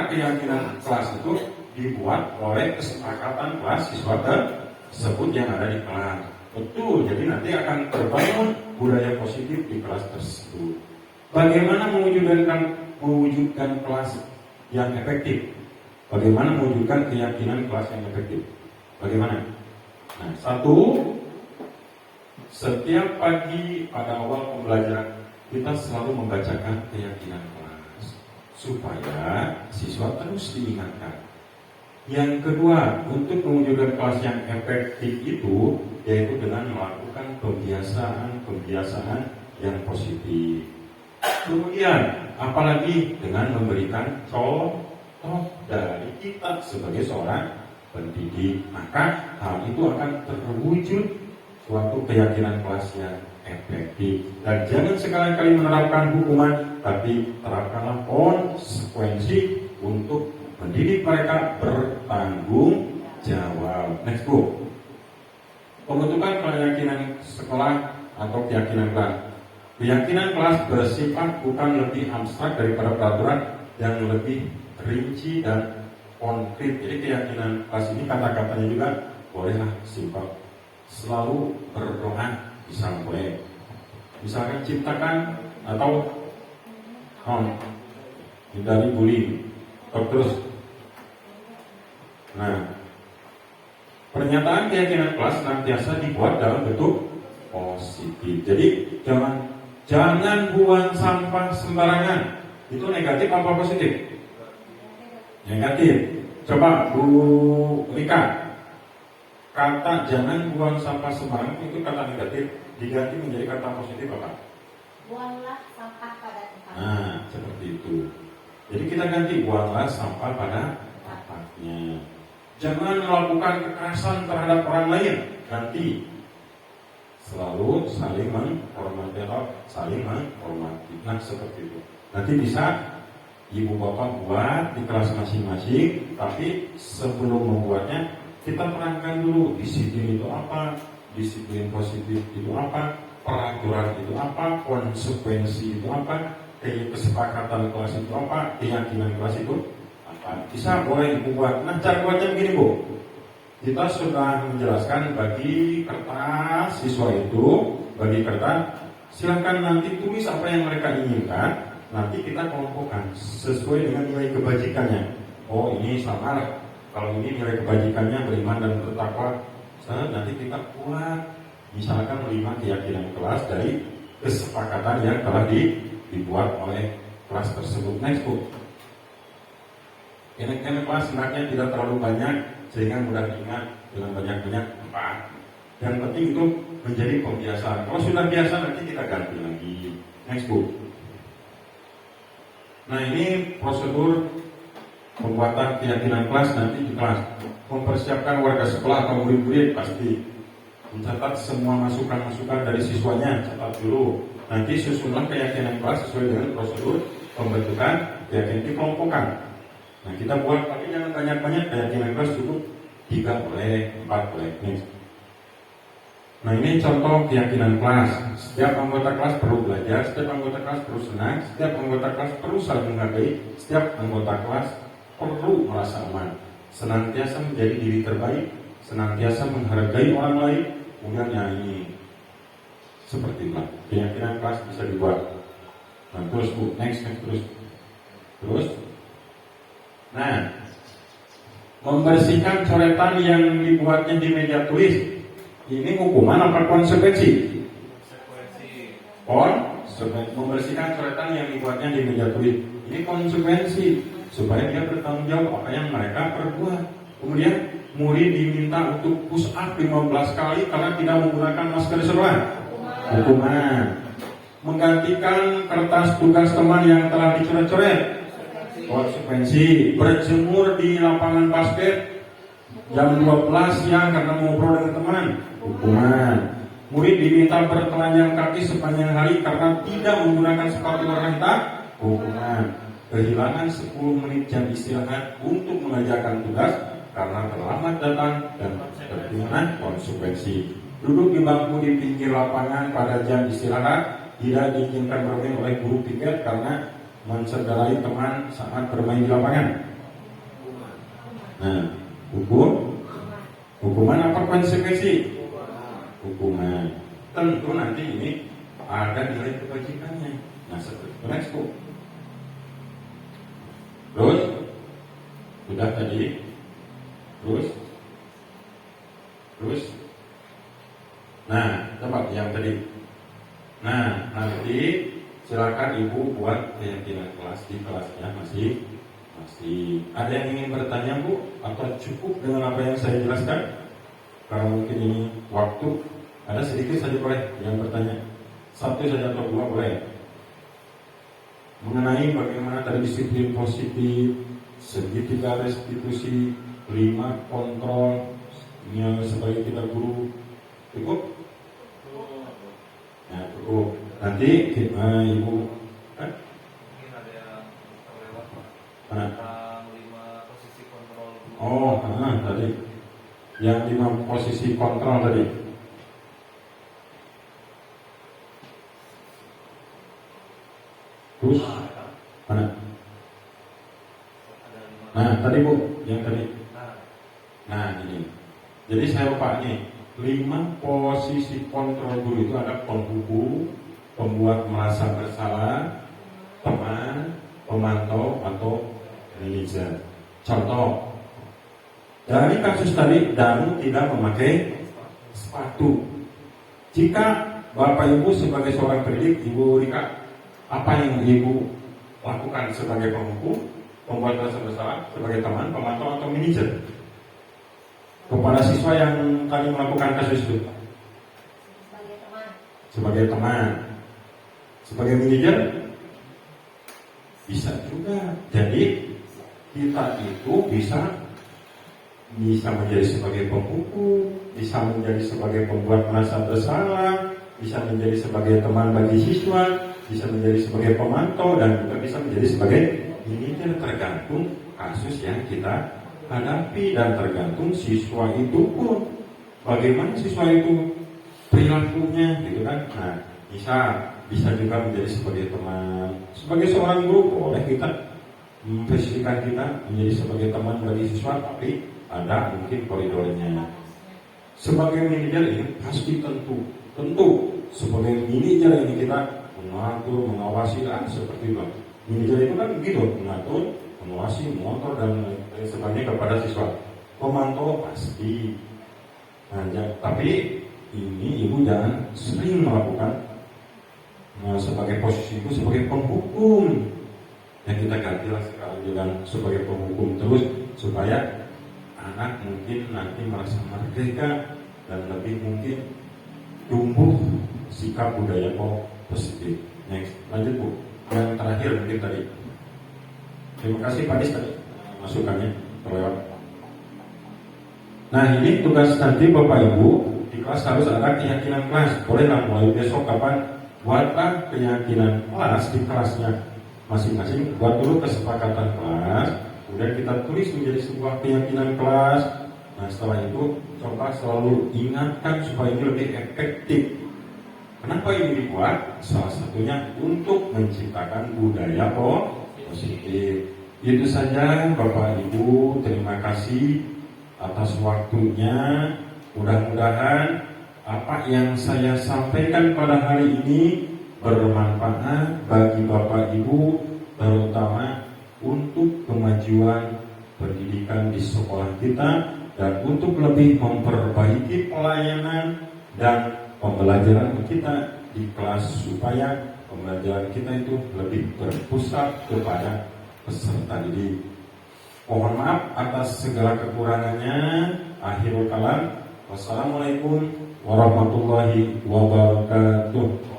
keyakinan kelas itu dibuat oleh kesepakatan kelas siswa tersebut yang ada di kelas. Betul, jadi nanti akan terbangun budaya positif di kelas tersebut. Bagaimana mewujudkan kelas yang efektif? Bagaimana mewujudkan keyakinan kelas yang efektif? Bagaimana? Nah, 1, setiap pagi pada awal pembelajaran kita selalu membacakan keyakinan kelas supaya siswa terus diingatkan. Yang kedua, untuk mewujudkan kelas yang efektif itu yaitu dengan melakukan pembiasaan yang positif. Kemudian, apalagi dengan memberikan contoh dari kita sebagai seorang pendidik, maka hal itu akan terwujud suatu keyakinan kelas yang efektif. Dan jangan sekali-kali menerapkan hukuman, tapi terapkanlah konsekuensi untuk mendidik mereka bertanggung jawab. Next book. Pembentukan keyakinan sekolah atau keyakinan kelas. Keyakinan kelas bersifat bukan lebih abstrak daripada peraturan yang lebih rinci dan konkret. Jadi keyakinan kelas ini kata-katanya juga bolehlah simpel. Selalu berdoa bisa boleh. Misalkan ciptakan atau hindari bullying. Terus. Nah, pernyataan keyakinan kelas senantiasa dibuat dalam bentuk positif. Jadi jangan buang sampah sembarangan. Itu negatif apa positif? Negatif. Coba Bu Rika, kata jangan buang sampah sembarangan itu kata negatif, diganti menjadi kata positif apa? Buanglah sampah pada tempatnya. Nah, seperti itu. Jadi kita ganti, buanglah sampah pada tempatnya. Jangan melakukan kekerasan terhadap orang lain. Ganti, selalu saling menghormati atau saling menghormati. Nah, seperti itu. Nanti bisa ibu bapak buat di kelas masing-masing. Tapi sebelum membuatnya, kita terangkan dulu disiplin itu apa, disiplin positif itu apa, peraturan itu apa, konsekuensi itu apa, kesepakatan kelas itu apa, keyakinan kelas itu apa. Bisa boleh buat. Nah, cara buatnya begini Bu. Kita sudah menjelaskan bagi kertas siswa itu, bagi kertas, silahkan nanti tulis apa yang mereka inginkan. Nanti kita kelompokkan sesuai dengan nilai kebajikannya. Oh, ini sama. Kalau ini nilai kebajikannya beriman dan bertakwa. Nanti kita buat misalkan 5 keyakinan kelas dari kesepakatan yang telah dibuat oleh kelas tersebut. Next book. Keyakinan kelas sebenarnya tidak terlalu banyak sehingga mudah diingat dengan banyak-banyak 4. Yang penting itu menjadi pembiasaan. Kalau sudah biasa nanti kita ganti lagi. Next book. Nah, ini prosedur pembuatan keyakinan kelas nanti di kelas. Mempersiapkan warga sekolah atau murid-murid pasti mencatat semua masukan-masukan dari siswanya, catat dulu. Nanti susunan keyakinan kelas sesuai dengan prosedur pembentukan keyakinan dikelompokkan. Nah, kita buat, tapi jangan banyak-banyak, keyakinan kelas cukup 3 boleh, 4 boleh. Nah, ini contoh keyakinan kelas. Setiap anggota kelas perlu belajar, setiap anggota kelas perlu senang, setiap anggota kelas perlu saling menghargai, setiap anggota kelas perlu merasa aman, senantiasa menjadi diri terbaik, senantiasa menghargai orang lain, kemudian nyanyi. Seperti itu. Keyakinan kelas bisa dibuat. Nah, terus Bu, next terus. Nah, membersihkan coretan yang dibuatnya di meja tulis. Ini hukuman apa konsekuensi? Konsekuensi. Membersihkan coretan yang dibuatnya di meja tulis. Ini konsekuensi supaya dia bertanggung jawab apa yang mereka perbuat. Kemudian murid diminta untuk push up 15 kali karena tidak menggunakan masker sekolah. Hukuman. Menggantikan kertas tugas teman yang telah dicoret-coret. Konsekuensi. Berjemur di lapangan basket jam 12 siang karena ngobrol dengan teman. Hukuman. Murid diminta bertelanjang kaki sepanjang hari karena tidak menggunakan sepatu warna hitam. Hukuman. Kehilangan 10 menit jam istirahat untuk mengerjakan tugas karena terlambat datang dan terkena konsekuensi. Duduk di bangku di pinggir lapangan pada jam istirahat, tidak diizinkan bermain oleh guru piket karena mencederai teman saat bermain di lapangan. Nah, hukuman apa konsekuensi? Hukuman. Tentu nanti ini ada nilai kebajikannya. Nah, seperti itu. Next book. Terus, sudah tadi. Terus. Nah, coba yang tadi. Nah, nanti silakan ibu buat keyakinan kelas di kelasnya masih. Ada yang ingin bertanya Bu? Atau cukup dengan apa yang saya jelaskan? Karena mungkin ini waktu, ada sedikit saja boleh yang bertanya. 1 saja atau 2 boleh. Mengenai bagaimana tadi disiplin positif, segitiga restitusi, 5 kontrol, sebagai kita guru, cukup? Nah, cukup. Nanti Ibu Mungkin ada yang terlewat Pak. mana? Tentang 5 posisi kontrol. Oh, tadi yang 5 posisi kontrol tadi. Terus mana? Ada 5. Nah, tadi Bu, yang tadi. Nah, Nah, ini. Jadi saya lupa nih. 5 posisi kontrol dulu itu ada penghubung, pembuat merasa bersalah, teman, pemantau atau manajer. Contoh, dari kasus tadi Danu tidak memakai sepatu. Jika Bapak Ibu sebagai seorang pendidik, Ibu Rika, apa yang Ibu lakukan sebagai penghukum, pembuat merasa bersalah, sebagai teman, pemantau atau manajer kepada siswa yang tadi melakukan kasus itu? Sebagai teman. Sebagai teman, sebagai manajer bisa juga. Jadi kita itu bisa menjadi sebagai penghukum, bisa menjadi sebagai pembuat merasa bersalah, bisa menjadi sebagai teman bagi siswa, bisa menjadi sebagai pemantau, dan juga bisa menjadi sebagai manajer, tergantung kasus yang kita hadapi dan tergantung siswa itu pun bagaimana siswa itu perilakunya, gitu kan. Nah, bisa juga menjadi sebagai teman, sebagai seorang guru boleh kita memposisikan kita menjadi sebagai teman bagi siswa, tapi ada mungkin koridornya. Sebagai manajer ini pasti tentu sebagai manajer ini kita mengatur, mengawasi lah seperti itu. Manajer itu kan begitu, mengatur, mengawasi, mengontrol dan lain sebagainya kepada siswa. Pemantau pasti. Nah, tapi ini Ibu jangan sering melakukan sebagai posisi itu sebagai penghukum. Yang kita gantilah sekarang dengan sebagai penghukum terus, supaya anak mungkin nanti merasa merdeka dan lebih mungkin tumbuh sikap budaya positif. Next, lanjut Bu. Yang terakhir mungkin tadi. Terima kasih Pak Dis tadi masukannya terlewat. Nah, ini tugas nanti Bapak Ibu di kelas harus ada keyakinan kelas. Bolehlah mulai besok kapan buatlah keyakinan kelas di kelasnya masing-masing, buat dulu kesepakatan kelas, kemudian kita tulis menjadi sebuah keyakinan kelas. Nah, setelah itu coba selalu ingatkan supaya ini lebih efektif. Kenapa ini dibuat? Salah satunya untuk menciptakan budaya positif. Itu saja Bapak Ibu, terima kasih atas waktunya. Mudah-mudahan apa yang saya sampaikan pada hari ini bermanfaat bagi Bapak Ibu, terutama untuk kemajuan pendidikan di sekolah kita dan untuk lebih memperbaiki pelayanan dan pembelajaran kita di kelas, supaya pembelajaran kita itu lebih berpusat kepada peserta didik. Mohon maaf atas segala kekurangannya. Akhirul kalam. Wassalamualaikum warahmatullahi wabarakatuh.